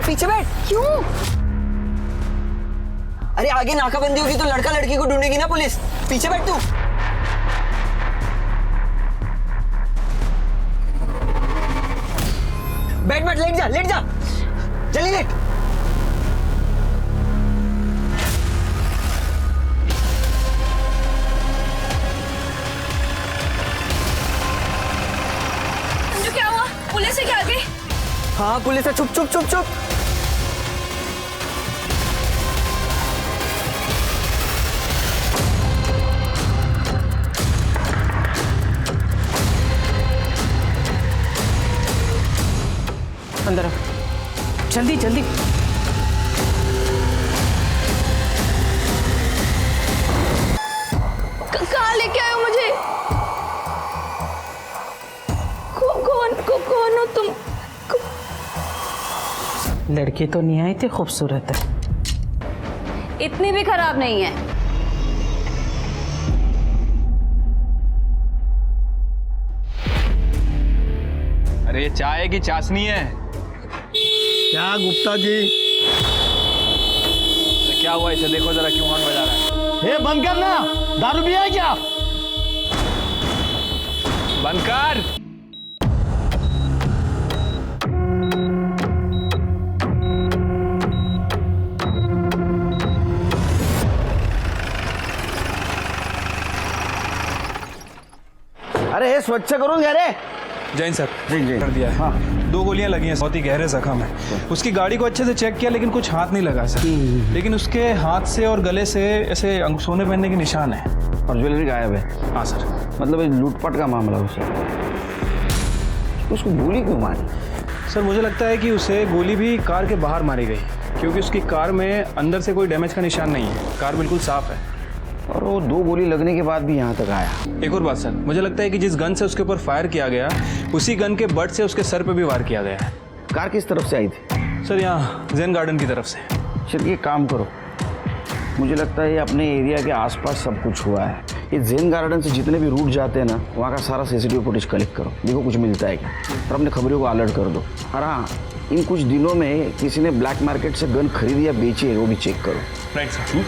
पीछे बैठ। क्यों? अरे आगे नाकाबंदी होगी तो लड़का लड़की को ढूंढेगी ना पुलिस। पीछे बैठ तू। बैठ बैठ, लेट जा लेट जा, जल्दी लेट। संजू क्या हुआ? पुलिस है क्या आगे? हाँ पुलिस है, चुप चुप चुप चुप। अंदर आ, जल्दी जल्दी। कहाँ लेके आए हो मुझे? कौन हो तुम? लड़की तो नहीं आई थी, खूबसूरत है। इतनी भी खराब नहीं है। अरे ये चाय की चाशनी है। क्या गुप्ता जी? तो क्या हुआ इसे देखो जरा, क्यों हॉर्न बजा रहा है? हे बंद करना, दारू पिया है क्या? बंद कर। अरे हे स्वच्छ करून घ्या रे। जैन सर जी। कर दिया है। हाँ। 2 गोलियां लगी हैं, बहुत ही गहरे जख्म है। उसकी गाड़ी को अच्छे से चेक किया लेकिन कुछ हाथ नहीं लगा सर। लेकिन उसके हाथ से और गले से ऐसे सोने पहनने के निशान है। और ज्वेलरी गायब है। हाँ सर। मतलब ये लूटपाट का मामला उसे। उसको गोली क्यों मारी? सर मुझे लगता है कि उसे गोली भी कार के बाहर मारी गई, क्योंकि उसकी कार में अंदर से कोई डैमेज का निशान नहीं है। कार बिल्कुल साफ है। और वो 2 गोली लगने के बाद भी यहाँ तक आया। एक और बात सर, मुझे लगता है कि जिस गन से उसके ऊपर फायर किया गया, उसी गन के बट से उसके सर पे भी वार किया गया है। कार किस तरफ से आई थी? सर यहाँ जैन गार्डन की तरफ से। चलिए एक काम करो, मुझे लगता है ये अपने एरिया के आसपास सब कुछ हुआ है। ये जैन गार्डन से जितने भी रूट जाते हैं ना, वहाँ का सारा CCTV फुटेज कलेक्ट करो, देखो कुछ मिलता है क्या। और अपने खबरों को अलर्ट कर दो। और हाँ, इन कुछ दिनों में किसी ने ब्लैक मार्केट से गन खरीदी या बेची है वो भी चेक करो। Right sir.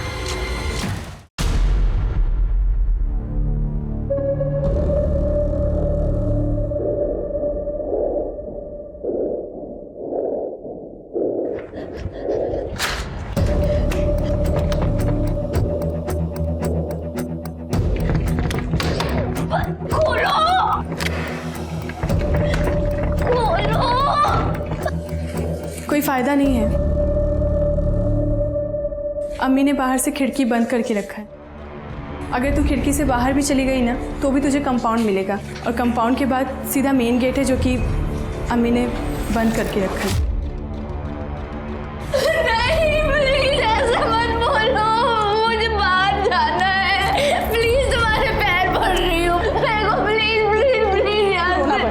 कोई फायदा नहीं है। अम्मी ने बाहर से खिड़की बंद करके रखा है। अगर तू खिड़की से बाहर भी चली गई ना तो भी तुझे कंपाउंड मिलेगा, और कंपाउंड के बाद सीधा मेन गेट है जो कि अम्मी ने बंद करके रखा है। नहीं प्लीज ऐसा मत बोलो, मुझे बाहर जाना है। प्लीज तुम्हारे पैर पड़ रही हूँ, मेरे को प्लीज प्लीज प्लीज यहाँ से।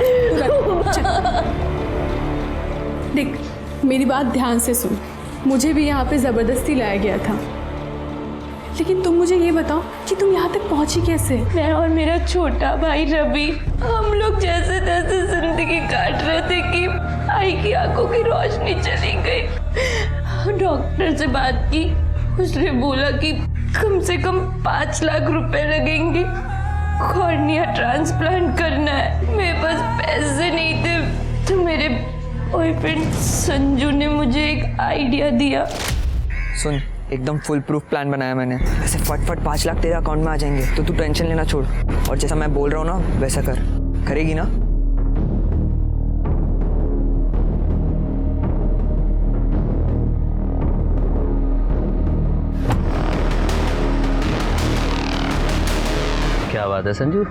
देख मेरी बात ध्यान से सुन, मुझे भी यहाँ पे ज़बरदस्ती लाया गया था, लेकिन तुम मुझे ये बताओ कि तुम यहाँ तक पहुँची कैसे? मैं और मेरा छोटा भाई रवि, हम लोग जैसे तैसे जिंदगी काट रहे थे कि आई की आंखों की रोशनी चली गई। डॉक्टर से बात की, उसने बोला कि कम से कम 5 लाख रुपए लगेंगे, कॉर्निया ट्रांसप्लांट करना है। मेरे पास पैसे नहीं थे तो मेरे बॉयफ्रेंड संजू ने मुझे एक आइडिया दिया। सुन, एकदम फुल प्रूफ प्लान बनाया मैंने। ऐसे फट 5 लाख तेरे अकाउंट में आ जाएंगे, तो तू टेंशन लेना छोड़ और जैसा मैं बोल रहा हूँ ना वैसा कर। करेगी ना? क्या बात है संजू,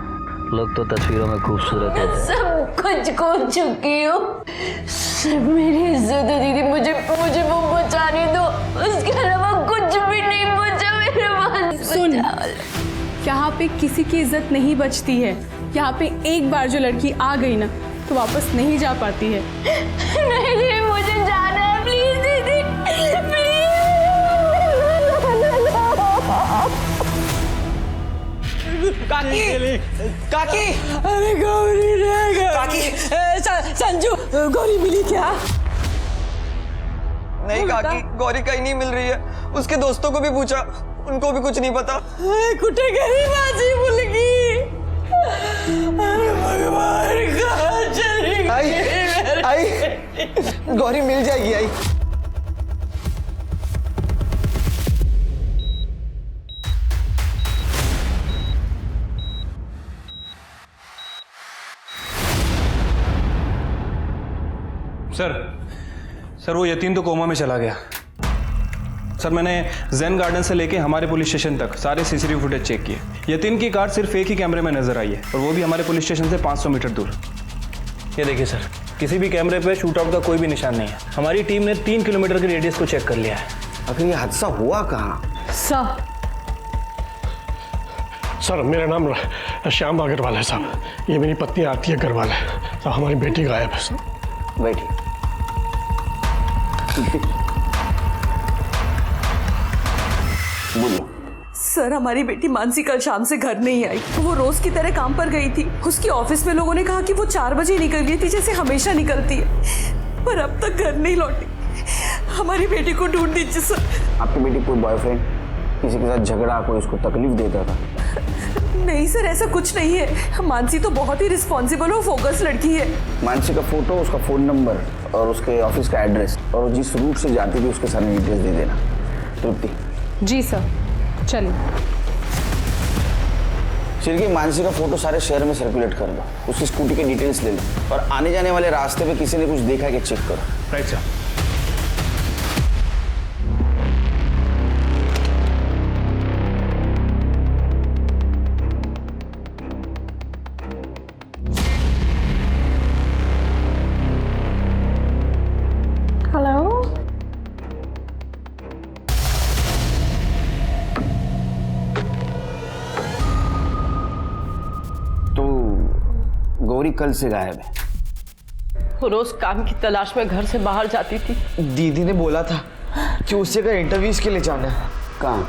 लोग तो तस्वीरों में खूबसूरत होते हैं। सब कुछ खो चुकी हूँ, सिर्फ मेरी इज्जत है दीदी। मुझे वो बचाने दो, उसके अलावा कुछ भी नहीं बचा मेरे पास। सुन, यहाँ पे किसी की इज्जत नहीं बचती है। यहाँ पे एक बार जो लड़की आ गई ना तो वापस नहीं जा पाती है। नहीं दीदी, मुझे जाना है, प्लीज दीदी प्लीज। काकी, काकी, अरे गौरी रे काकी। संजू, गोली मिली क्या? नहीं काकी, गौरी कहीं नहीं मिल रही है। उसके दोस्तों को भी पूछा, उनको भी कुछ नहीं पता। कुठे गई माझी मुलगी? अरे भगवान, कहाँ चली आई गई? आई गौरी मिल जाएगी। आई सर वो यतीम तो कोमा में चला गया। सर मैंने जैन गार्डन से लेके हमारे पुलिस स्टेशन तक सारे सीसीटीवी फुटेज चेक किए। यतीम की कार सिर्फ एक ही कैमरे में नजर आई है और वो भी हमारे पुलिस स्टेशन से 500 मीटर दूर। ये देखिए सर, किसी भी कैमरे पे शूट आउट का कोई भी निशान नहीं है। हमारी टीम ने 3 किलोमीटर के रेडियस को चेक कर लिया है। आखिर ये हादसा हुआ कहाँ? सर मेरा नाम श्याम अग्रवाल है साहब। ये मेरी पत्नी आरती अग्रवाल है साहब। हमारी बेटी गायब है सर। बैठिए। बोलो। सर हमारी बेटी मानसी कल शाम से घर नहीं आई। वो रोज की तरह काम पर गई थी। उसकी ऑफिस में लोगों ने कहा कि वो 4 बजे निकल गई थी, जैसे हमेशा निकलती है, पर अब तक घर नहीं लौटी। हमारी बेटी को ढूंढ दीजिए सर। आपकी बेटी कोई बॉयफ्रेंड, किसी के साथ झगड़ा, कोई उसको तकलीफ देता था? नहीं सर, ऐसा कुछ नहीं है। मानसी तो बहुत ही रिस्पॉन्सिबल और फोकस लड़की है। मानसी का फोटो, उसका फोन नंबर और उसके ऑफिस का एड्रेस और वो जिस रूट से जाती थी उसके सारे डिटेल्स दे देना। तृप्ति। जी सर, चलिए। सिर्फ मानसी का फोटो सारे शहर में सर्कुलेट कर दो। उसकी स्कूटी के डिटेल्स ले लो और आने जाने वाले रास्ते पे किसी ने कुछ देखा कि चेक करो। Right sir. गौरी कल से गायब है। वो रोज काम की तलाश में घर से बाहर जाती थी। दीदी ने बोला था कि उसे का इंटरव्यूज के लिए जाना है। कहाँ?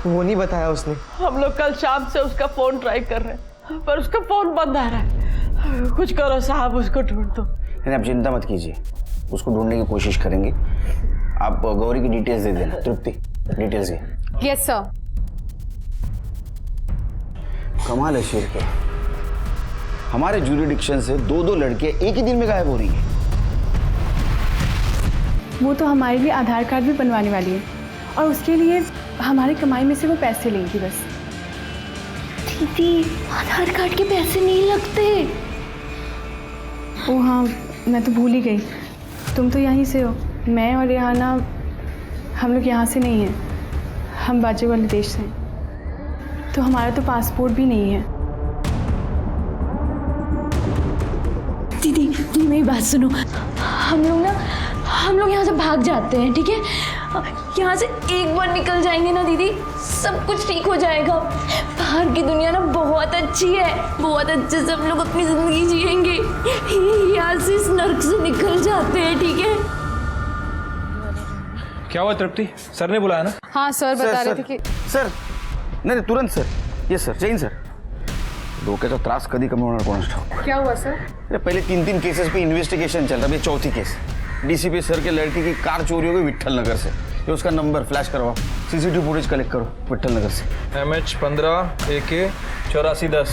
वो नहीं बताया उसने। हम लोग कल शाम से उसका फोन ट्राई कर रहे हैं, पर उसका फोन बंद आ रहा है। कुछ करो साहब, उसको ढूंढ दो। नहीं, आप चिंता मत कीजिए, उसको ढूंढने की कोशिश करेंगे। आप गौरी की डिटेल्स दे देना। तृप्ति, डिटेल्स ये। Yes sir. कमाल है शेर के, हमारे ज्यूरिडिक्शन से 2 लड़कियां एक ही दिन में गायब हो रही हैं। वो तो हमारे लिए आधार कार्ड भी बनवाने वाली है और उसके लिए हमारी कमाई में से वो पैसे लेंगी बस। दीदी, आधार कार्ड के पैसे नहीं लगते। ओ हाँ, मैं तो भूल ही गई। तुम तो यहीं से हो। मैं और रेहाना, हम लोग यहाँ से नहीं हैं, हम बाजू वाले देश से हैं। तो हमारा तो पासपोर्ट भी नहीं है। दीदी मेरी बात सुनो। हम लोग यहाँ से भाग जाते हैं, ठीक है? यहाँ से एक बार निकल जाएंगे ना दीदी, सब कुछ ठीक हो जाएगा। बाहर की दुनिया ना बहुत अच्छी है, बहुत अच्छे से हम लोग अपनी जिंदगी जिएंगे। यहाँ से इस नर्क से निकल जाते हैं, ठीक है? क्या हुआ तृप्ति? सर ने बुलाया ना? हाँ सर, बता रहे थे कि सर नहीं तुरंत सर। ये सर जैन सर, डोक्याचा त्रास कधी कमी होणार कोणास ठाऊक। क्या हुआ सर? अरे पहले 3 केसेस पे इन्वेस्टिगेशन चल रहा है, ये चौथी केस। डीसीपी सर के लड़के की कार चोरी हो गई विट्ठल नगर से। ये उसका नंबर फ्लैश करवाओ, सीसीटीवी फुटेज कलेक्ट करो विट्ठल नगर से। MH15 AK 8410।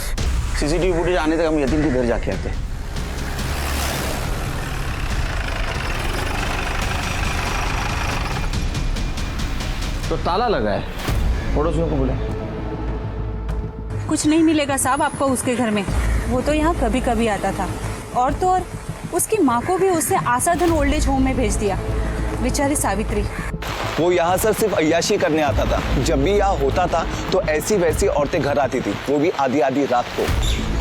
सीसीटीवी फुटेज आने तक हम यतीम के घर जाके आते हैं। तो ताला लगा है, पड़ोसियों को बुला। कुछ नहीं मिलेगा साहब आपको उसके घर में। वो तो यहाँ कभी कभी आता था, और तो और उसकी माँ को भी उससे आशाधन ओल्ड एज होम में भेज दिया, बेचारी सावित्री। वो यहाँ सर सिर्फ अय्याशी करने आता था। जब भी यहाँ होता था तो ऐसी वैसी औरतें घर आती थी, वो भी आधी आधी रात को।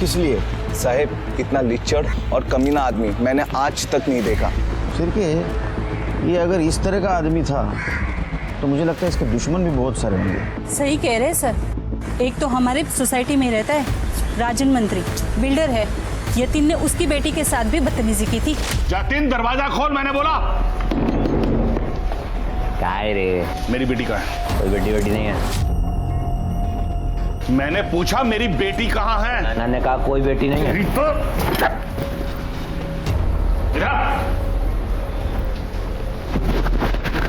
किस लिए? साहब, इतना लिच्चड़ और कमीना आदमी मैंने आज तक नहीं देखा। फिर के ये अगर इस तरह का आदमी था तो मुझे लगता है इसके दुश्मन भी बहुत सारे होंगे। सही कह रहे हैं सर। एक तो हमारे सोसाइटी में रहता है राजन मंत्री, बिल्डर है। यतीन ने उसकी बेटी के साथ भी बदतमीजी की थी। जतिन दरवाजा खोल, मैंने बोला। काय रे? मेरी बेटी कहाँ है? कोई बेटी नहीं है। मैंने पूछा मेरी बेटी कहाँ है? नाना ने कहा कोई बेटी नहीं है।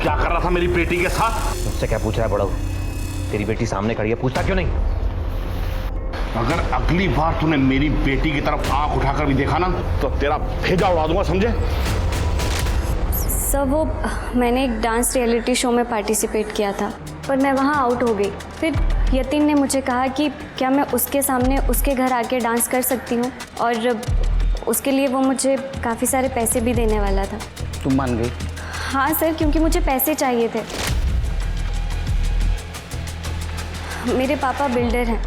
क्या कर रहा था मेरी बेटी के साथ? मुझसे क्या पूछ रहा है बड़ा? तेरी बेटी सामने खड़ी है, पूछता क्यों नहीं? अगर अगली बार तूने मेरी बेटी की तरफ आंख उठाकर भी देखा ना तो तेरा भेजा उड़ा दूंगा, समझे? सर वो मैंने एक डांस रियलिटी शो में पार्टिसिपेट किया था, पर मैं वहाँ आउट हो गई। फिर यतीन ने मुझे कहा कि क्या मैं उसके सामने उसके घर आके डांस कर सकती हूँ, और उसके लिए वो मुझे काफ़ी सारे पैसे भी देने वाला था। तुम मान गई? हाँ सर, क्योंकि मुझे पैसे चाहिए थे। मेरे पापा बिल्डर हैं,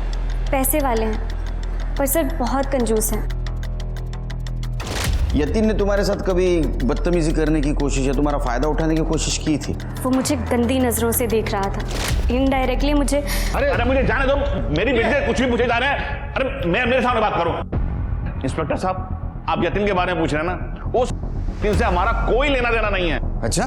पैसे वाले हैं, पर सर बहुत कंजूस हैं। यतीन ने तुम्हारे साथ कभी बदतमीजी करने की कोशिश या तुम्हारा फायदा उठाने की कोशिश की थी? वो मुझे गंदी नज़रों से देख रहा था, इनडायरेक्टली मुझे। अरे मुझे जाने दो, मेरी बेटी से कुछ भी पूछे जा रहे हैं। अरे मैं मेरे सामने बात करूं। इंस्पेक्टर साहब, आप यतीन के बारे में पूछ रहे हैं ना, उस दिन से हमारा कोई लेना देना नहीं है। अच्छा,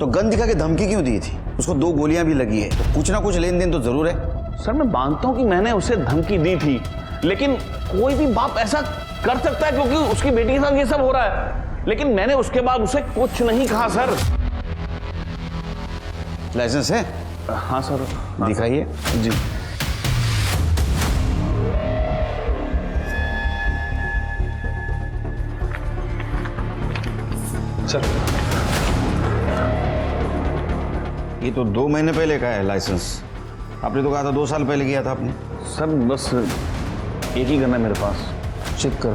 तो गन दिखा के धमकी क्यों दी थी? उसको 2 गोलियां भी लगी है, तो कुछ ना कुछ लेन देन तो जरूर है। सर मैं मानता हूं कि मैंने उसे धमकी दी थी, लेकिन कोई भी बाप ऐसा कर सकता है क्योंकि उसकी बेटी के साथ ये सब हो रहा है। लेकिन मैंने उसके बाद उसे कुछ नहीं कहा सर। लाइसेंस है? हाँ सर। दिखाइए। जी। सर ये तो 2 महीने पहले का है लाइसेंस। आपने तो कहा था 2 साल पहले किया था आपने। सर बस एक ही गन है मेरे पास। चेक करो।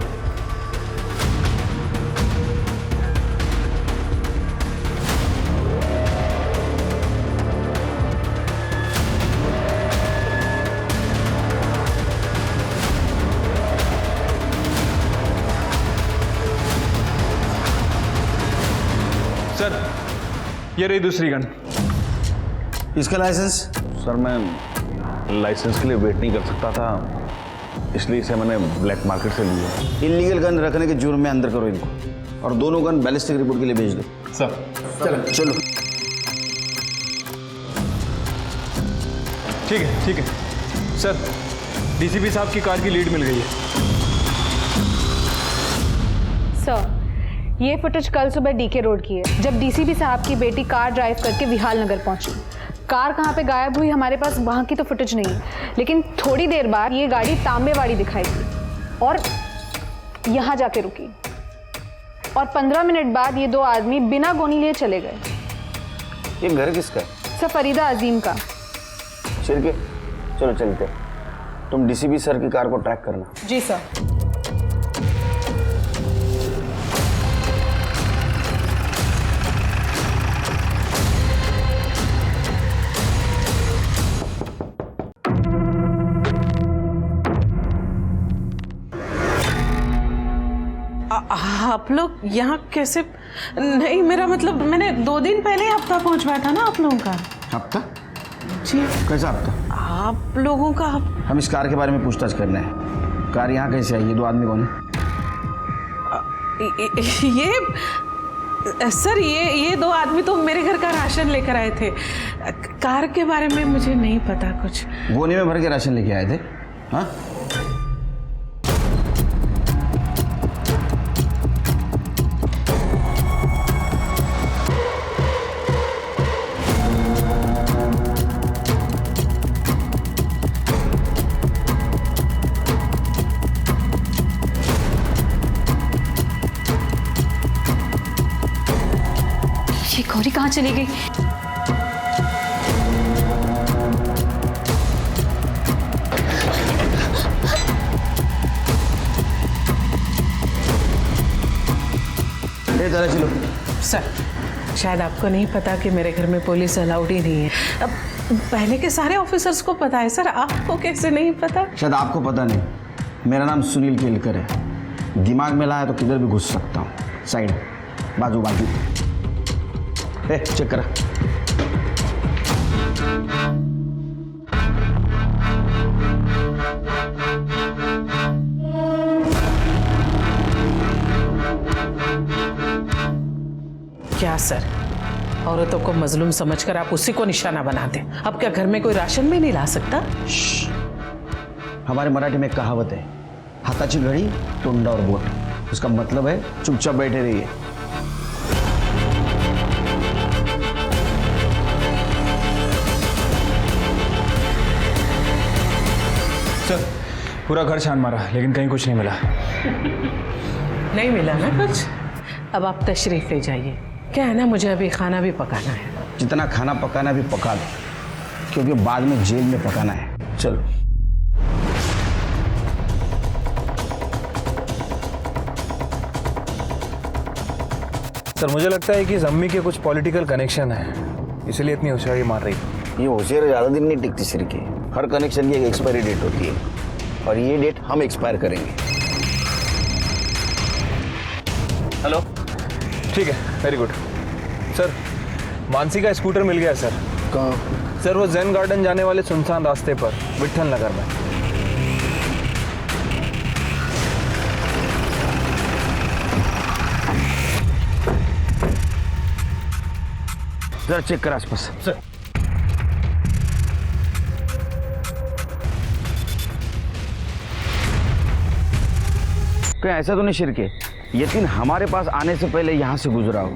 सर ये रही दूसरी गन। इसका लाइसेंस? सर मैं लाइसेंस के लिए वेट नहीं कर सकता था, इसलिए इसे मैंने ब्लैक मार्केट से लिया। इलीगल गन रखने के जुर्म में अंदर करो इनको, और दोनों गन बैलिस्टिक रिपोर्ट के लिए भेज दो। सर चलो। ठीक है सर, डीसीपी साहब की कार की लीड मिल गई है। सर ये फुटेज कल सुबह डीके रोड की है, जब डीसीपी साहब की बेटी कार ड्राइव करके विहाल नगर पहुंची। कार कहाँ पे गायब हुई हमारे पास वहाँ की तो फुटेज नहीं है, लेकिन थोड़ी देर बाद ये गाड़ी तांबेवाड़ी दिखाई दी और यहाँ जाके रुकी, और 15 मिनट बाद ये 2 आदमी बिना गोली लिए चले गए। ये घर किसका है? सर फरीदा अजीम का। शिरके, चलो चलते। तुम डीसीपी सर की कार को ट्रैक करना। जी सर। आप लोग यहाँ कैसे? नहीं, मेरा मतलब मैंने 2 दिन पहले हफ्ता पहुँचवाया था ना आप लोगों का। हफ्ता? जी। कैसा हफ्ता? आप लोगों का। हम इस कार के बारे में पूछताछ करना है। कार यहाँ कैसे आई? ये 2 आदमी कौन है? ये सर ये 2 आदमी तो मेरे घर का राशन लेकर आए थे। कार के बारे में मुझे नहीं पता कुछ। गोने में भर के राशन लेके आए थे? हाँ? ये गौरी कहाँ चली गई? जरा चलो। सर शायद आपको नहीं पता कि मेरे घर में पुलिस अलाउड ही नहीं है। अब पहले के सारे ऑफिसर्स को पता है सर, आपको कैसे नहीं पता? शायद आपको पता नहीं, मेरा नाम सुनील केलकर है। दिमाग में लाया तो किधर भी घुस सकता हूँ। साइड, बाजू बाजू। चेक करा। क्या सर, औरतों को मजलूम समझकर आप उसी को निशाना बनाते? अब क्या घर में कोई राशन भी नहीं ला सकता? हमारे मराठी में एक कहावत है, हाथाची घड़ी तोंडा और बोट। उसका मतलब है चुपचाप बैठे रहिए। पूरा घर छान मारा लेकिन कहीं कुछ नहीं मिला। नहीं मिला ना कुछ? अब आप तशरीफ ले जाइए। क्या है ना, मुझे अभी खाना भी पकाना है। जितना खाना पकाना भी पका दो, क्योंकि बाद में जेल में पकाना है। चलो। सर मुझे लगता है कि इस अम्मी के कुछ पॉलिटिकल कनेक्शन है, इसलिए इतनी होशियारी मार रही है। ये होशियारी ज़्यादा दिन नहीं टिकती सिर की। हर कनेक्शन की एक एक्सपायरी डेट होती है, और ये डेट हम एक्सपायर करेंगे। हेलो, ठीक है, वेरी गुड। सर मानसी का स्कूटर मिल गया सर। कहाँ? सर वो जैन गार्डन जाने वाले सुनसान रास्ते पर, विट्ठल नगर में। जरा चेक कर आसपास। सर कहीं ऐसा तो नहीं शिरके, यतीन हमारे पास आने से पहले यहाँ से गुजरा हो,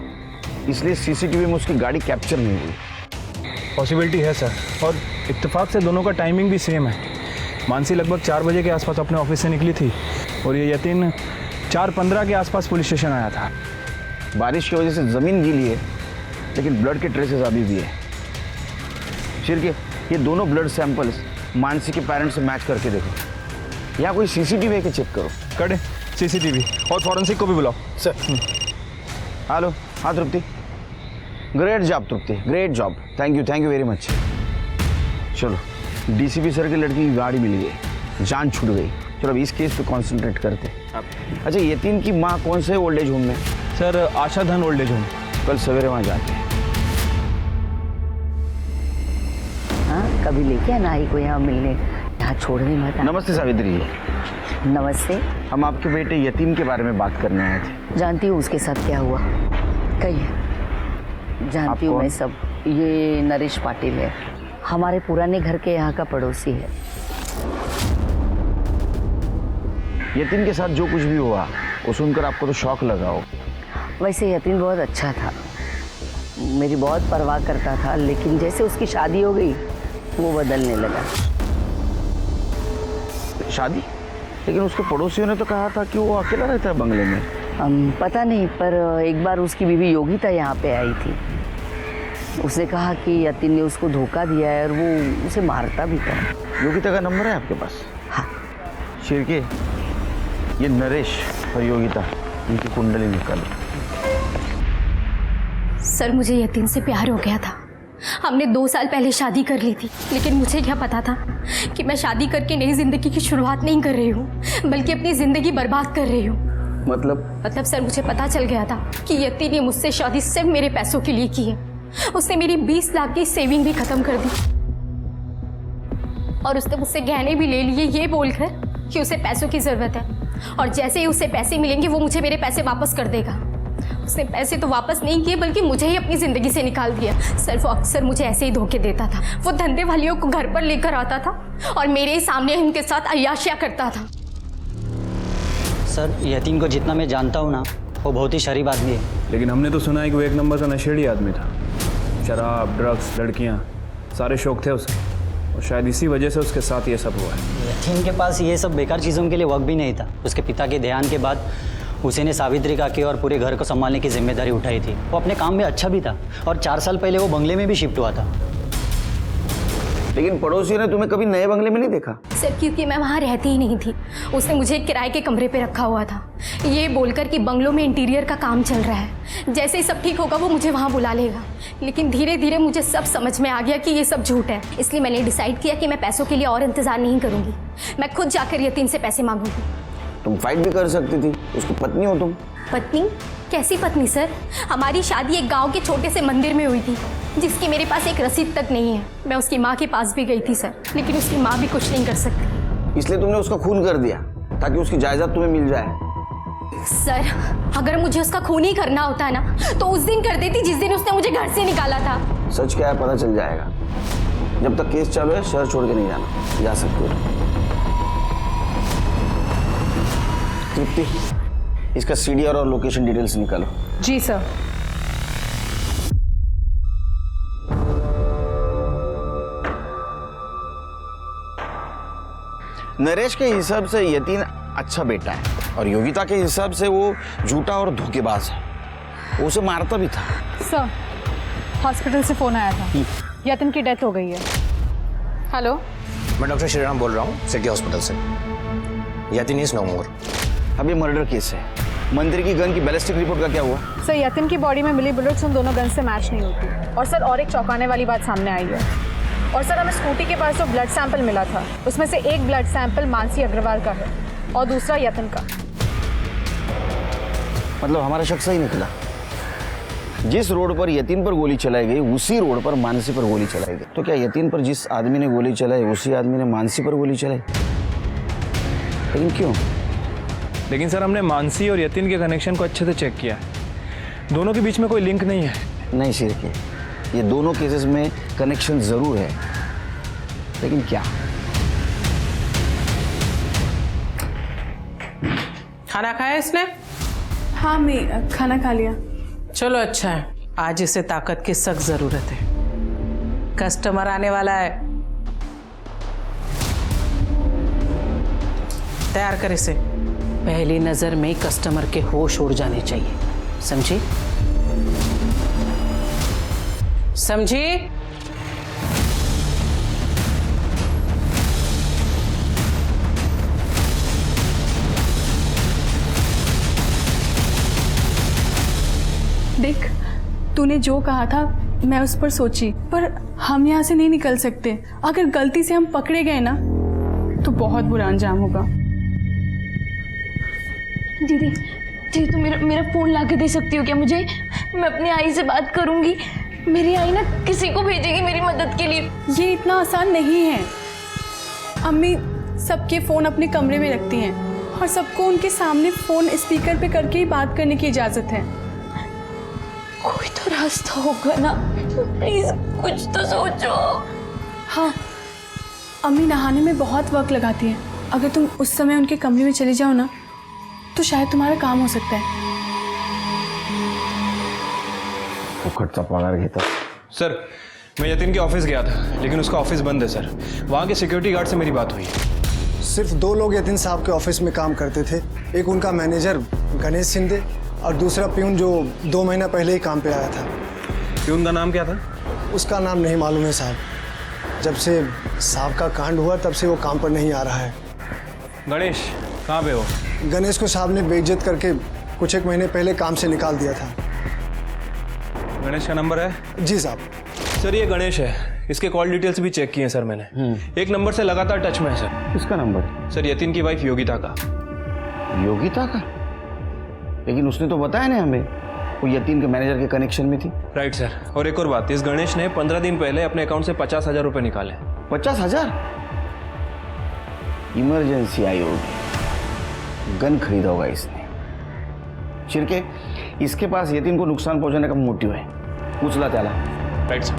इसलिए सीसीटीवी में उसकी गाड़ी कैप्चर नहीं हुई। पॉसिबिलिटी है सर, और इत्तेफाक से दोनों का टाइमिंग भी सेम है। मानसी लगभग 4 बजे के आसपास अपने ऑफिस से निकली थी और ये यतीन 4:15 के आसपास पुलिस स्टेशन आया था। बारिश की वजह से ज़मीन गीली है, लेकिन ब्लड के ट्रेसेस अभी भी है। शिरके, ये दोनों ब्लड सैंपल्स मानसी के पेरेंट्स से मैच करके देखो। यहाँ कोई सीसीटीवी है कि चेक करो। कड़े सीसीटीवी और फॉरेंसिक को भी बुलाओ। सर। हेलो, हाँ Tripti. Great job Tripti, great job. Thank you very much. चलो, डीसीपी सर की लड़की की गाड़ी मिल गई, जान छूट गई। चलो अब इस केस पे कॉन्सेंट्रेट करते। अच्छा, यतीन की माँ कौन से ओल्ड एज होम में? सर आशा धन ओल्ड एज होम। कल सवेरे वहाँ जाते हैं। हाँ, कभी लेके आना आई को यहाँ मिलने, यहाँ छोड़ने मत। नमस्ते सावित्री जी। नमस्ते। हम आपके बेटे यतीम के बारे में बात करने आए थे। जानती हूँ उसके साथ क्या हुआ? कहिए। जानती हूँ मैं सब। ये नरेश पाटिल है, हमारे पुराने घर के यहाँ का पड़ोसी है। यतीम के साथ जो कुछ भी हुआ वो सुनकर आपको तो शौक लगा हो। वैसे यतीम बहुत अच्छा था, मेरी बहुत परवाह करता था, लेकिन जैसे उसकी शादी हो गई वो बदलने लगा। शादी? लेकिन उसके पड़ोसियों ने तो कहा था कि वो अकेला रहता है बंगले में। पता नहीं, पर एक बार उसकी बीवी योगिता यहाँ पे आई थी। उसने कहा कि यतीन ने उसको धोखा दिया है और वो उसे मारता भी था। योगिता का नंबर है आपके पास? हाँ। शिरके, ये नरेश और योगिता, इनकी कुंडली निकालो। सर मुझे यतीन से प्यार हो गया था। हमने 2 साल पहले शादी कर ली थी, लेकिन मुझे क्या पता था कि मैं शादी करके नई जिंदगी की शुरुआत नहीं कर रही हूँ, बल्कि अपनी जिंदगी बर्बाद कर रही हूँ। मतलब सर मुझे पता चल गया था कि यतीन ने मुझसे शादी सिर्फ मेरे पैसों के लिए की है। उसने मेरी 20 लाख की सेविंग भी खत्म कर दी और उसने मुझसे गहने भी ले लिए, ये बोलकर कि उसे पैसों की ज़रूरत है और जैसे ही उसे पैसे मिलेंगे वो मुझे मेरे पैसे वापस कर देगा। उसने पैसे तो वापस नहीं किए, बल्कि मुझे ही अपनी ज़िंदगी से निकाल दिया। सर वो अक्सर मुझे ऐसे ही धोखे देता था। वो धंधे वालियों को घर पर लेकर आता था और मेरे सामने उनके साथ अय्याशियाँ करता था। सर यतीम को जितना मैं जानता हूँ ना, वो बहुत ही शरीफ आदमी है। लेकिन हमने तो सुना है कि वो 1 नंबर का नशेड़ी आदमी था। शराब, ड्रग्स, लड़कियाँ, सारे शौक थे उसे, और शायद इसी वजह से उसके साथ ये सब हुआ है। यतीम के पास ये सब बेकार चीज़ों के लिए वक्त भी नहीं था। उसके पिता के देहांत के बाद उसी ने सावित्री काकी और पूरे घर को संभालने की जिम्मेदारी उठाई थी। वो अपने काम में अच्छा भी था और 4 साल पहले वो बंगले में भी शिफ्ट हुआ था। लेकिन पड़ोसी ने तुम्हें कभी नए बंगले में नहीं देखा? सर क्योंकि मैं वहाँ रहती ही नहीं थी। उसने मुझे किराए के कमरे पे रखा हुआ था, ये बोलकर कि बंगलों में इंटीरियर का काम चल रहा है, जैसे ही सब ठीक होगा वो मुझे वहाँ बुला लेगा। लेकिन धीरे धीरे मुझे सब समझ में आ गया कि ये सब झूठ है, इसलिए मैंने डिसाइड किया कि मैं पैसों के लिए और इंतज़ार नहीं करूँगी। मैं खुद जाकर यतीम से पैसे मांगूंगी। तुम फाइट भी कर सकती थी, उसकी पत्नी हो तुम। पत्नी? कैसी पत्नी सर? हमारी शादी एक गांव के छोटे से मंदिर में हुई थी, जिसकी मेरे पास एक रसीद तक नहीं है। मैं उसकी माँ के पास भी गई थी सर, लेकिन उसकी माँ भी कुछ नहीं कर सकती। इसलिए तुमने उसका खून कर दिया ताकि उसकी जायदाद तुम्हें मिल जाए। सर अगर मुझे उसका खून ही करना होता ना, तो उस दिन कर देती जिस दिन उसने मुझे घर से निकाला था। सच क्या है पता चल जाएगा। जब तक केस चालू है शहर छोड़ के नहीं जाना। जा सकते हो। तृप्ति, इसका सीडीआर और लोकेशन डिटेल्स निकालो। जी सर। नरेश के हिसाब से यतीन अच्छा बेटा है और योगिता के हिसाब से वो झूठा और धोखेबाज है, वो उसे मारता भी था। सर, हॉस्पिटल से फ़ोन आया था, यतिन की डेथ हो गई है। हेलो, मैं डॉक्टर श्रीराम बोल रहा हूँ सिटी हॉस्पिटल से। यतिन इज नो मोर। अब ये मर्डर केस है, मंदिर की गन की बैलिस्टिक रिपोर्ट का क्या हुआ? सर, यतिन की बॉडी में मिली बुलेट्स उन दोनों गन से मैच नहीं होती। और सर, और एक चौंकाने वाली बात सामने आई है। और सर, हमें स्कूटी के पास जो ब्लड सैंपल मिला था उसमें से एक ब्लड सैंपल मानसी अग्रवाल का है और दूसरा यतिन का। मतलब हमारा शक सही निकला। जिस रोड पर यतीन पर गोली चलाई गई उसी रोड पर मानसी पर गोली चलाई गई। तो क्या यतीन पर जिस आदमी ने गोली चलाई उसी आदमी ने मानसी पर गोली चलाई? लेकिन क्यों? लेकिन सर हमने मानसी और यतीन के कनेक्शन को अच्छे से चेक किया, दोनों के बीच में कोई लिंक नहीं है। नहीं शिरके, ये दोनों केसेस में कनेक्शन जरूर है, लेकिन क्या? खाना खाया इसने? हाँ मैं खाना खा लिया। चलो अच्छा है, आज इसे ताकत की सख्त जरूरत है। कस्टमर आने वाला है, तैयार कर इसे। पहली नजर में कस्टमर के होश उड़ जाने चाहिए, समझी? समझी? देख, तूने जो कहा था मैं उस पर सोची, पर हम यहाँ से नहीं निकल सकते। अगर गलती से हम पकड़े गए ना तो बहुत बुरा अंजाम होगा। दीदी दीदी, तो मेरा फ़ोन ला के दे सकती हो क्या मुझे? मैं अपनी आई से बात करूँगी। मेरी आई ना किसी को भेजेगी मेरी मदद के लिए। ये इतना आसान नहीं है। अम्मी सबके फ़ोन अपने कमरे में रखती हैं और सबको उनके सामने फ़ोन स्पीकर पे करके ही बात करने की इजाज़त है। कोई तो रास्ता होगा ना, प्लीज कुछ तो सोचो। हाँ, अम्मी नहाने में बहुत वक्त लगाती हैं। अगर तुम उस समय उनके कमरे में चले जाओ ना तो शायद तुम्हारा काम हो सकता है। फुकटचा पगार घेता। सर मैं यतीन के ऑफिस गया था, लेकिन उसका ऑफिस बंद है सर। वहाँ के सिक्योरिटी गार्ड से मेरी बात हुई। सिर्फ 2 लोग यतीन साहब के ऑफिस में काम करते थे। एक उनका मैनेजर गणेश शिंदे और दूसरा प्यून जो 2 महीना पहले ही काम पे आया था। प्यून का नाम क्या था? उसका नाम नहीं मालूम है साहब। जब से साहब का कांड हुआ तब से वो काम पर नहीं आ रहा है। गणेश कहाँ पे हो? गणेश को साहब ने बेइज्जत करके कुछ 1 महीने पहले काम से निकाल दिया था। गणेश का नंबर है? जी साहब। सर ये गणेश है, इसके कॉल डिटेल्स भी चेक किए हैं सर मैंने। एक नंबर से लगातार टच में है सर। किसका नंबर? सर यतीन की वाइफ योगिता का। योगिता का? लेकिन उसने तो बताया ना हमें वो यतीन के मैनेजर के कनेक्शन में थी। Right sir. और एक और बात, इस गणेश ने 15 दिन पहले अपने अकाउंट से 50,000 रुपये निकाले। 50,000? इमरजेंसी आई होगी, गन खरीदा होगा इसने। चिरके, इसके पास यतीन को नुकसान पहुंचाने का मोटिव है। उचला त्याला। Right sir.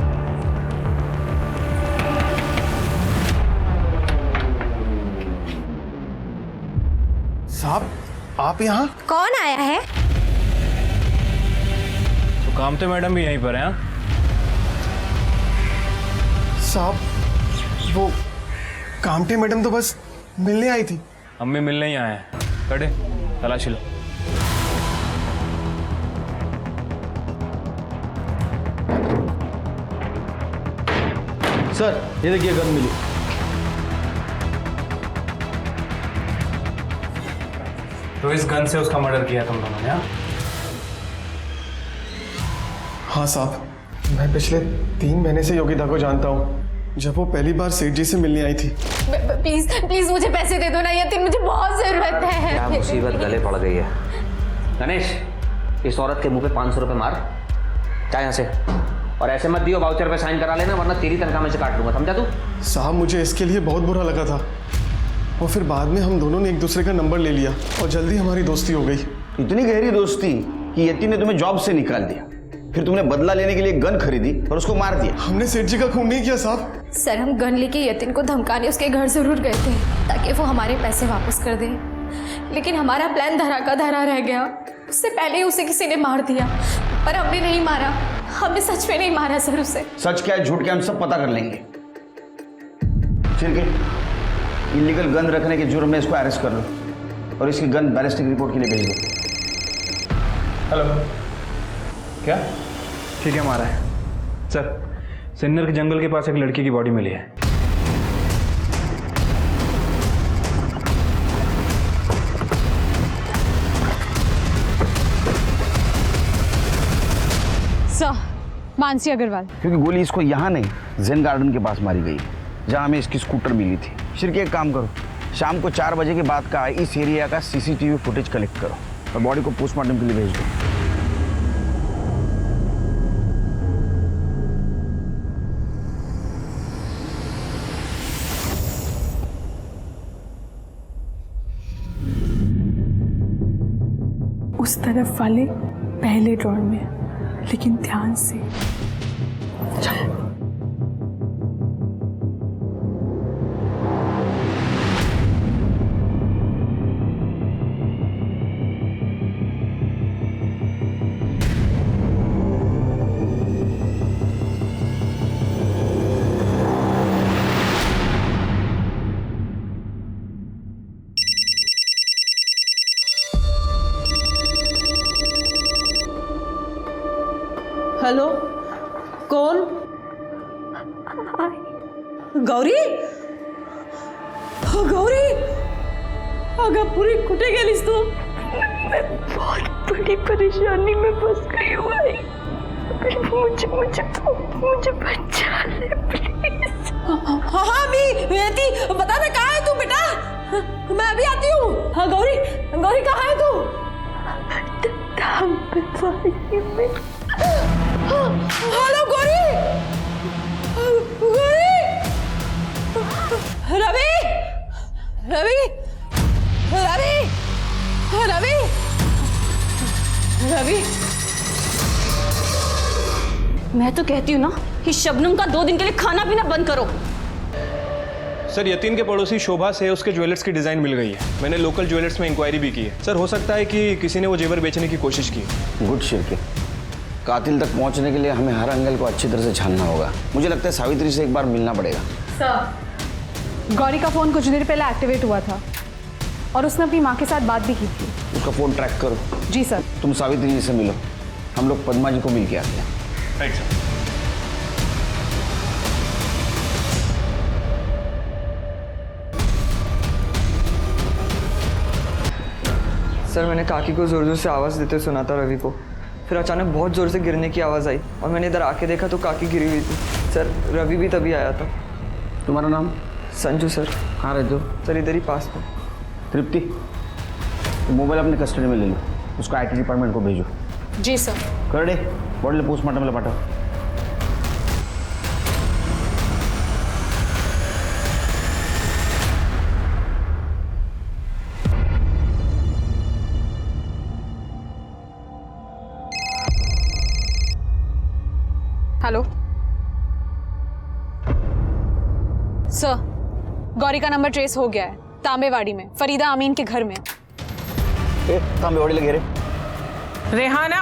साहब आप यहाँ? कौन आया है? तो कामते मैडम भी यहीं पर हैं? साहब वो कामटे मैडम तो बस मिलने आई थी। अम्मी मिलने ही आए हैं। कड़े तलाशी लो। सर ये देखिए गन मिली। तो इस गन से उसका मर्डर किया तुम दोनों ने? हाँ साहब, मैं पिछले 3 महीने से योगिता को जानता हूँ। जब वो पहली बार सेठ जी से मिलने आई थी। प्लीज प्लीज मुझे पैसे दे दो ना यतीन, मुझे बहुत जरूरत है। क्या मुसीबत गले पड़ गई है। गणेश, इस औरत के मुंह पे 500 रुपए मार, जा यहाँ से। और ऐसे मत दियो, वाउचर पे साइन करा लेना, वरना तेरी तनख्वाह में से काट लूंगा, समझा तू? साहब मुझे इसके लिए बहुत बुरा लगा था, और फिर बाद में हम दोनों ने एक दूसरे का नंबर ले लिया और जल्दी हमारी दोस्ती हो गई। इतनी गहरी दोस्ती कि यतीन ने तुम्हें जॉब से निकाल दिया, फिर तुमने बदला लेने के लिए गन खरीदी और उसको मार दिया। हमने सेठ जी का खून नहीं किया साहब। सर हम गन लेके यतीन को धमकाने उसके घर जरूर गए थे ताकि वो हमारे पैसे वापस कर दे, लेकिन हमारा प्लान धरा का धरा रह गया। उससे पहले ही उसे किसी ने मार दिया, पर हमने नहीं मारा। हमने सच में नहीं मारा सर उसे। सच क्या है झूठ क्या हम सब पता कर लेंगे। चिरके इलीगल गन रखने के जुर्म में इसको अरेस्ट कर लो और इसकी गन बैलिस्टिक रिपोर्ट के लिए भेज दो। हेलो, क्या? ठीक है, हमारा है सर। सिन्नर के जंगल के पास एक लड़की की बॉडी मिली है। सर, मानसी अग्रवाल। क्योंकि गोली इसको यहाँ नहीं जेन गार्डन के पास मारी गई, जहाँ हमें इसकी स्कूटर मिली थी। शिरके एक काम करो, शाम को 4 बजे के बाद का इस एरिया का CCTV फुटेज कलेक्ट करो और बॉडी को पोस्टमार्टम के लिए भेज दो। उस तरफ वाले पहले ड्रॉर में, लेकिन ध्यान से। हेलो, कौन? गौरी? गौरी, अगं पुरी कुठे गेलीस तू? मैं बहुत बड़ी परेशानी में फंस गई हूँ आई। मुझे बचा ले प्लीज। हाँ मी बेटी, बता दे कहाँ है तू बेटा? मैं अभी आती हूँ। हाँ गौरी, गौरी कहाँ है तू? हेलो गौरी, गौरी, रवि, रवि, रवि, रवि, रवि। मैं तो कहती हूँ ना कि शबनम का 2 दिन के लिए खाना पीना बंद करो। सर, यतीन के पड़ोसी शोभा से उसके ज्वेलर्स की डिज़ाइन मिल गई है। मैंने लोकल ज्वेलर्स में इंक्वायरी भी की है। सर, हो सकता है कि किसी ने वो जेवर बेचने की कोशिश की। गुड शिरके, कातिल तक पहुंचने के लिए हमें हर एंगल को अच्छी तरह से छानना होगा। मुझे लगता है सावित्री से एक बार मिलना पड़ेगा। सर, गौरी का फ़ोन कुछ देर पहले एक्टिवेट हुआ था और उसने अपनी माँ के साथ बात भी की थी। उसका फ़ोन ट्रैक करो। जी सर। तुम सावित्री जी से मिलो, हम लोग पद्मा जी को मिल के आते हैं। Right sir. सर, मैंने काकी को ज़ोर ज़ोर से आवाज़ देते सुना था रवि को। फिर अचानक बहुत ज़ोर से गिरने की आवाज़ आई और मैंने इधर आके देखा तो काकी गिरी हुई थी। सर, रवि भी तभी आया था। तुम्हारा नाम? संजू सर। कहाँ रहते हो? सर, इधर ही पास में। तृप्ति, मोबाइल अपने कस्टडी में ले लो, उसको IT डिपार्टमेंट को भेजो। जी सर। कर दे, बॉडी पोस्टमार्टम पाठव। हेलो सर, गौरी का नंबर ट्रेस हो गया है। तांबेवाड़ी में फरीदा अमीन के घर में। तांबेवाड़ी लगे रे। रेहाना,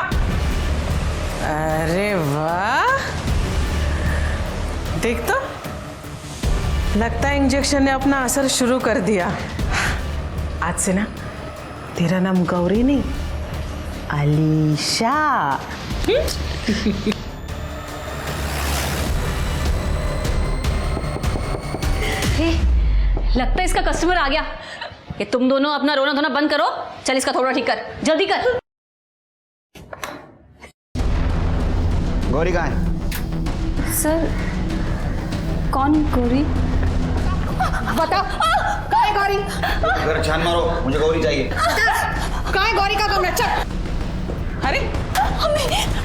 अरे वाह, देख तो, लगता है इंजेक्शन ने अपना असर शुरू कर दिया। आज से ना तेरा नाम गौरी नहीं, अलीशा। लगता है इसका कस्टमर आ गया। ये तुम दोनों अपना रोना धोना बंद करो। चल इसका थोड़ा ठीक कर, जल्दी कर। गौरी कहाँ है? सर, कौन गौरी? बताओ, कहाँ है गौरी? घर छान मारो, मुझे गौरी चाहिए। कहाँ है गौरी का कमरा? चल। अरे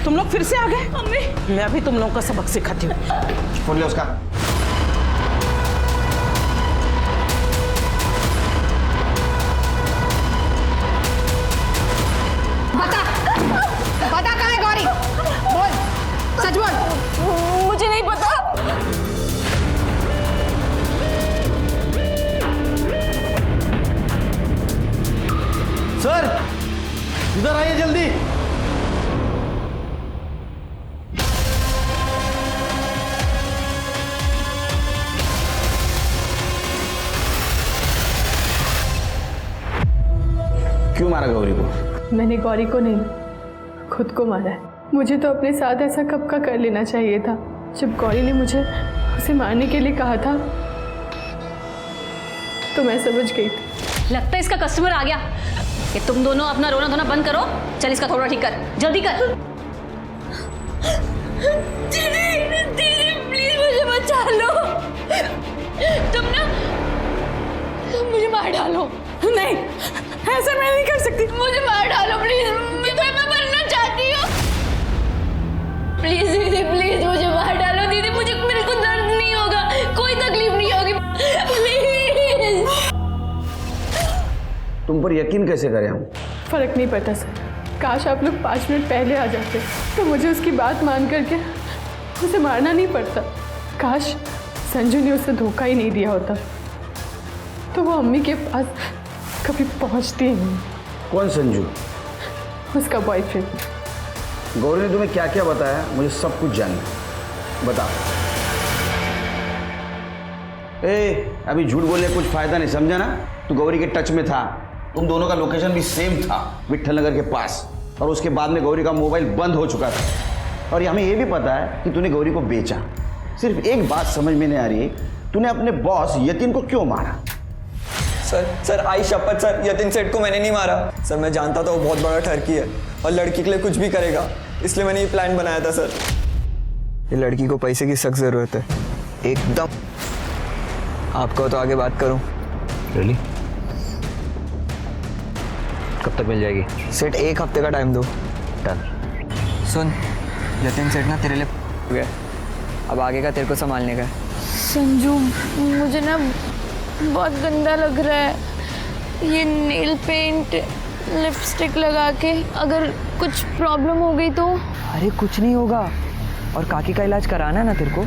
तुम लोग फिर से आ गए। मैं अभी तुम लोगों का सबक सिखाती हूँ। फोन ले उसका। बता कहाँ है गौरी? बोल, सच बोल। मुझे नहीं पता। सर, इधर आइए जल्दी। क्यों मारा गौरी को? मैंने गौरी को नहीं, खुद को मारा है। मुझे तो अपने साथ ऐसा कब का कर लेना चाहिए था। जब गौरी ने मुझे उसे मारने के लिए कहा था तो मैं समझ गई थी। लगता है इसका कस्टमर आ गया। कि तुम दोनों अपना रोना धोना बंद करो। चल इसका थोड़ा ठीक कर, जल्दी कर। दीदी दीदी प्लीज मुझे बचा लो। तुम मुझे मार डालो। नहीं, ऐसा मैं नहीं कर सकती। मुझे मार डालो प्लीज। मैं मरना चाहती हूँ। प्लीज दीदी प्लीज मुझे मार डालो। दीदी मुझे बिल्कुल दर्द नहीं होगा, कोई तकलीफ नहीं होगी। प्लीज। तुम पर यकीन कैसे करें हम? फर्क नहीं पड़ता सर। काश आप लोग 5 मिनट पहले आ जाते तो मुझे उसकी बात मान करके उसे मारना नहीं पड़ता। काश संजू ने उसे धोखा ही नहीं दिया होता तो वो अम्मी के पास कभी पहुंचती ही नहीं। कौन संजू? उसका बॉयफ्रेंड। गौरी ने तुम्हें क्या क्या बताया? मुझे सब कुछ जानना है, बता। अभी झूठ बोलने कुछ फायदा नहीं, समझा ना? तू गौरी के टच में था, तुम दोनों का लोकेशन भी सेम था, विट्ठल नगर के पास, और उसके बाद में गौरी का मोबाइल बंद हो चुका था। और हमें यह भी पता है कि तूने गौरी को बेचा। सिर्फ एक बात समझ में नहीं आ रही है, तूने अपने बॉस यतीन को क्यों मारा? सर आई शपथ सर, यतीन सेठ को मैंने नहीं मारा सर। मैं जानता था वो बहुत बड़ा ठरकी है और लड़की के लिए कुछ भी करेगा, इसलिए मैंने ये प्लान बनाया था सर। ये लड़की को पैसे की सख्त ज़रूरत है एकदम। आपको तो आगे बात करूं। रियली? कब तक मिल जाएगी? सेठ 1 हफ्ते का टाइम दो। डन। सुन, यतीन सेठ ना तेरे लिए हो गया, अब आगे का तेरे को संभालने का है। संजू मुझे ना बहुत गंदा लग रहा है ये नेल पेंट लिपस्टिक लगा के। अगर कुछ प्रॉब्लम हो गई तो? अरे कुछ नहीं होगा, और काकी का इलाज कराना है ना तेरे को।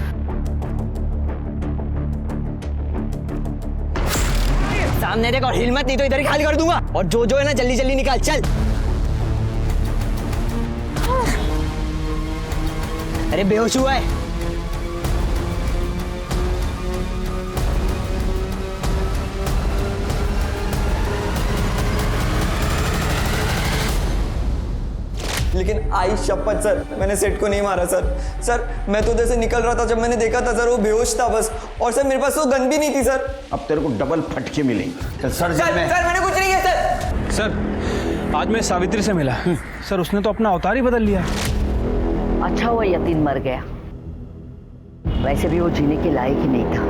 सामने देख और हिल मत, नहीं तो इधर ही खाली कर दूंगा। और जो है ना जल्दी जल्दी निकाल, चल। अरे बेहोश हुआ है। लेकिन आई शपथ सर, मैंने सेठ को नहीं मारा सर। सर मैं तो उधर से निकल रहा था, जब मैंने देखा था सर वो बेहोश था बस। और सर मेरे पास वो गन भी नहीं थी सर। अब तेरे को डबल फटके मिलेंगे। चल सर सर मैंने कुछ नहीं किया सर। सर आज मैं सावित्री से मिला। सर उसने तो अपना अवतार ही बदल लिया। अच्छा हुआ यतीन मर गया, वैसे भी वो जीने के लायक ही नहीं था।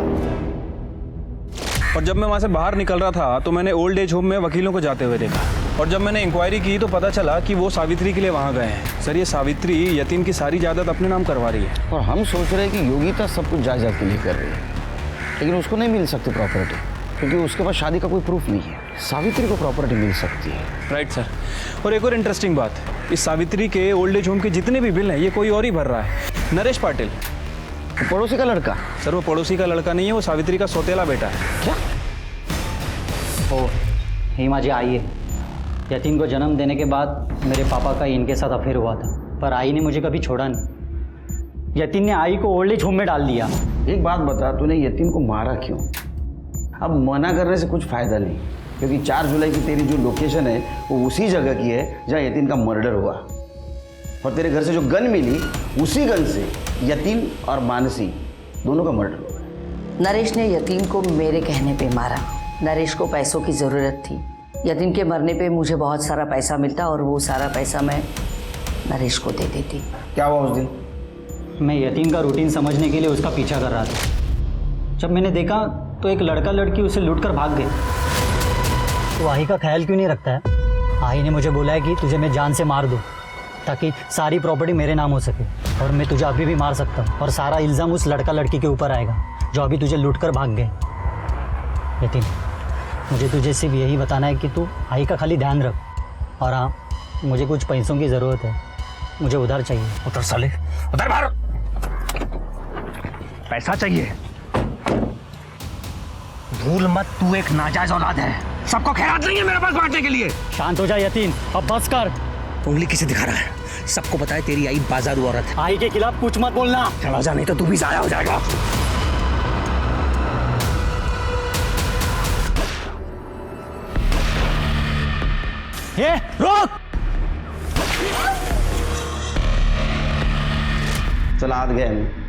और जब मैं वहाँ से बाहर निकल रहा था तो मैंने ओल्ड एज होम में वकीलों को जाते हुए देखा, और जब मैंने इंक्वायरी की तो पता चला कि वो सावित्री के लिए वहाँ गए हैं। सर ये सावित्री यतीन की सारी जायदाद अपने नाम करवा रही है। और हम सोच रहे हैं कि योगिता सब कुछ जायदाद के लिए कर रही है, लेकिन उसको नहीं मिल सकती प्रॉपर्टी, क्योंकि उसके पास शादी का कोई प्रूफ नहीं है। सावित्री को प्रॉपर्टी मिल सकती है। Right sir. और एक और इंटरेस्टिंग बात, इस सावित्री के ओल्ड एज होम के जितने भी बिल हैं ये कोई और ही भर रहा है। नरेश पाटिल, पड़ोसी का लड़का। सर वो पड़ोसी का लड़का नहीं है, वो सावित्री का सौतेला बेटा है। क्या? ओ हेमा जी आइए। यतीन को जन्म देने के बाद मेरे पापा का इनके साथ अफेयर हुआ था, पर आई ने मुझे कभी छोड़ा नहीं। यतीन ने आई को ओल्ड एज होम में डाल दिया। एक बात बता, तूने यतीन को मारा क्यों? अब मना करने से कुछ फायदा नहीं, क्योंकि 4 जुलाई की तेरी जो लोकेशन है वो उसी जगह की है जहाँ यतीन का मर्डर हुआ। और तेरे घर से जो गन मिली, उसी गन से यतीन और मानसी दोनों का मर्डर हुआ। नरेश ने यतीन को मेरे कहने पे मारा। नरेश को पैसों की ज़रूरत थी। यतीन के मरने पे मुझे बहुत सारा पैसा मिलता और वो सारा पैसा मैं नरेश को दे देती। क्या हुआ उस दिन? मैं यतीन का रूटीन समझने के लिए उसका पीछा कर रहा था। जब मैंने देखा तो एक लड़का लड़की उसे लूटकर भाग गए। तो आई का ख्याल क्यों नहीं रखता है? आई ने मुझे बोला है कि तुझे मैं जान से मार दूँ ताकि सारी प्रॉपर्टी मेरे नाम हो सके, और मैं तुझे अभी भी मार सकता हूँ, और सारा इल्ज़ाम उस लड़का लड़की के ऊपर आएगा जो अभी तुझे लूटकर भाग गए। यतीन मुझे तुझे सिर्फ यही बताना है कि तू आई का खाली ध्यान रख। और हाँ, मुझे कुछ पैसों की ज़रूरत है, मुझे उधार चाहिए। उधर साले, उधर बाहर। पैसा चाहिए? भूल मत, तू एक नाजायज औलाद है। सबको खैरात नहीं है मेरे पास बांटने के लिए। शांत हो जा यतीन, अब बस कर। उंगली किसे दिखा रहा है? सबको पता है तेरी आई बाजारू औरत है। आई के खिलाफ कुछ मत बोलना। चला जा, नहीं तो तू भी जाया हो जाएगा। ये रोक। चल हाथ गए हम।